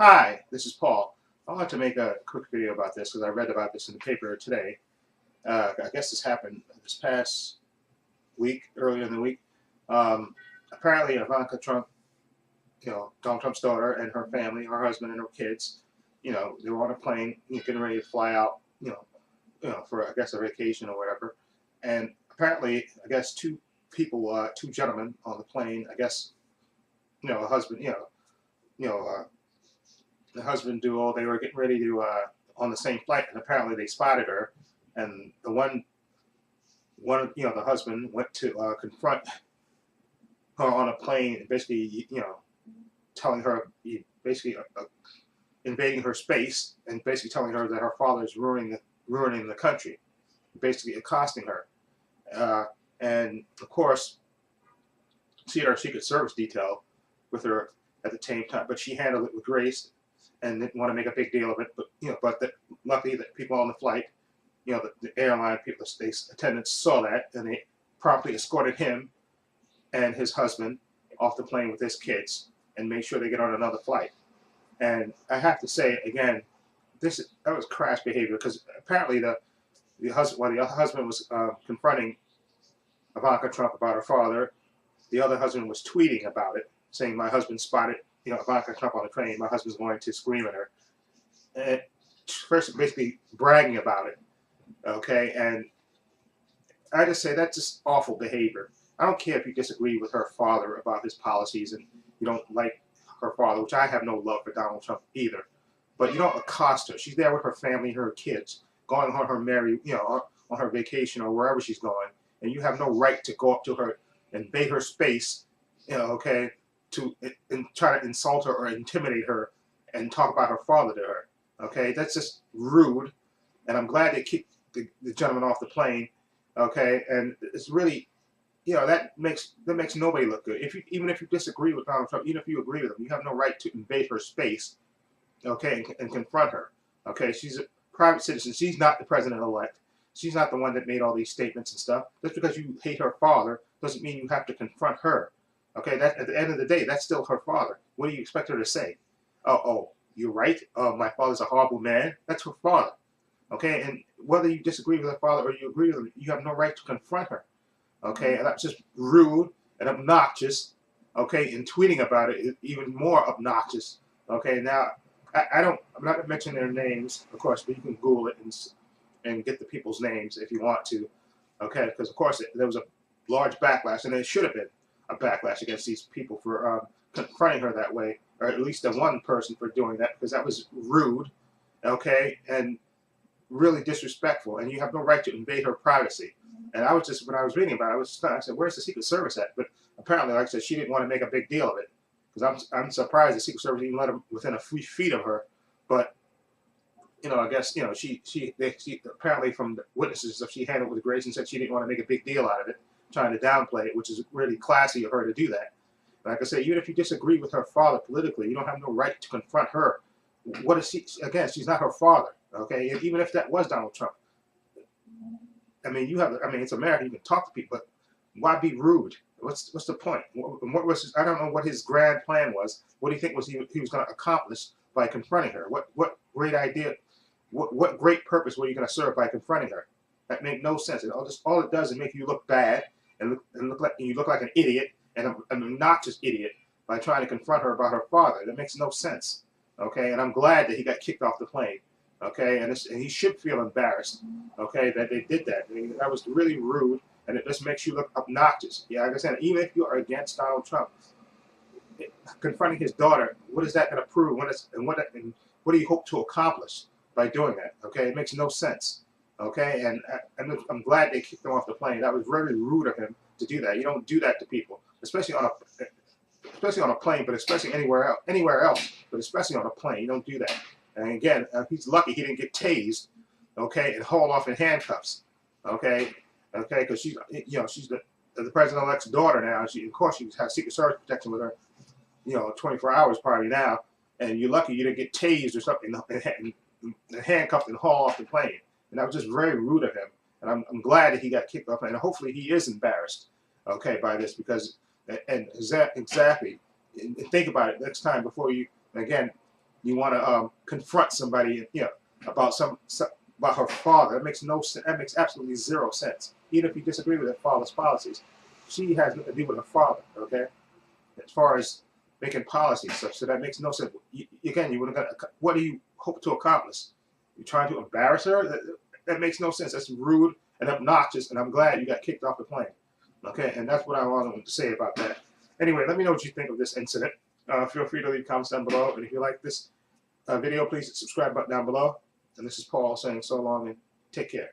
Hi, this is Paul. I want to make a quick video about this because I read about this in the paper today. I guess this happened this past week, earlier in the week. Apparently, Ivanka Trump, Donald Trump's daughter and her family, her husband and her kids, they were on a plane, getting ready to fly out, for I guess a vacation or whatever. And apparently, I guess two gentlemen on the plane, I guess, a husband, you know, uh, the husband duo, they were getting ready to on the same flight, and apparently they spotted her, and the husband went to confront her on a plane, and basically, telling her, basically invading her space, and basically telling her that her father is ruining the country, basically accosting her, and of course, she had our Secret Service detail with her at the same time, but she handled it with grace and didn't want to make a big deal of it. But luckily that people on the flight, the airline people, the attendants saw that, and they promptly escorted him and his husband off the plane with his kids and made sure they get on another flight. And I have to say again, that was crash behavior, because apparently while the husband was confronting Ivanka Trump about her father, the other husband was tweeting about it, saying, "My husband spotted Ivanka Trump on the train. My husband's going to scream at her." And first, basically bragging about it. Okay, and I just say that's just awful behavior. I don't care if you disagree with her father about his policies and you don't like her father, which I have no love for Donald Trump either. But you don't accost her. She's there with her family, her kids, going on her on her vacation or wherever she's going, and you have no right to go up to her, invade her space, okay, and try to insult her or intimidate her and talk about her father to her. Okay, that's just rude. And I'm glad they kicked the gentleman off the plane. Okay, and it's really, that makes nobody look good. Even if you disagree with Donald Trump, even if you agree with him, you have no right to invade her space. Okay, and confront her. Okay, she's a private citizen. She's not the president-elect. She's not the one that made all these statements and stuff. Just because you hate her father doesn't mean you have to confront her. Okay, that at the end of the day, that's still her father. What do you expect her to say? Oh, you're right. My father's a horrible man. That's her father. Okay, and whether you disagree with her father or you agree with him, you have no right to confront her. Okay, and that's just rude and obnoxious. Okay, and tweeting about it is even more obnoxious. Okay, now I'm not going to mention their names, of course, but you can Google it and get the people's names if you want to. Okay, because of course there was a large backlash, and there should have been a backlash against these people for confronting her that way, or at least the one person for doing that, because that was rude, okay, and really disrespectful, and you have no right to invade her privacy. And I was just, when I was reading about it, I was stunned. I said, "Where's the Secret Service at?" But apparently, like I said, she didn't want to make a big deal of it, because I'm surprised the Secret Service even let them within a few feet of her. But I guess she apparently, from the witnesses, she handled it with grace and said she didn't want to make a big deal out of it, trying to downplay it, which is really classy of her to do that. Like I say, even if you disagree with her father politically, you don't have no right to confront her. What is she? Again, she's not her father. Okay, and even if that was Donald Trump, I mean, it's America. You can talk to people, but why be rude? What's the point? What was I don't know what his grand plan was. What do you think he was going to accomplish by confronting her? What great idea? What great purpose were you going to serve by confronting her? That made no sense. All it does is make you look bad and you look like an idiot and an obnoxious idiot by trying to confront her about her father. That makes no sense. Okay, and I'm glad that he got kicked off the plane. Okay, and he should feel embarrassed. Okay, that they did that. I mean, that was really rude, and it just makes you look obnoxious. Yeah, like I said, even if you are against Donald Trump, confronting his daughter, what is that going to prove? What do you hope to accomplish by doing that? Okay, it makes no sense. Okay, and I'm glad they kicked him off the plane. That was very rude of him to do that. You don't do that to people, especially on a plane, but especially anywhere else, but especially on a plane. You don't do that. And again, he's lucky he didn't get tased, okay, and hauled off in handcuffs, okay, because she's the president-elect's daughter now. Of course, she has Secret Service protection with her, 24 hours probably now. And you're lucky you didn't get tased or something and handcuffed and hauled off the plane. And that was just very rude of him. And I'm glad that he got kicked off, and hopefully he is embarrassed, okay, by this, because exactly. And think about it next time before you again. you want to confront somebody, about about her father. It makes no sense. That makes absolutely zero sense. Even if you disagree with her father's policies, she has nothing to do with her father. Okay, as far as making policies, so that makes no sense. Again, you would have got. What do you hope to accomplish? You're trying to embarrass her? That makes no sense. That's rude and obnoxious. And I'm glad you got kicked off the plane. Okay, and that's what I wanted to say about that. Anyway, let me know what you think of this incident. Feel free to leave comments down below. And if you like this video, please hit the subscribe button down below. And this is Paul saying so long and take care.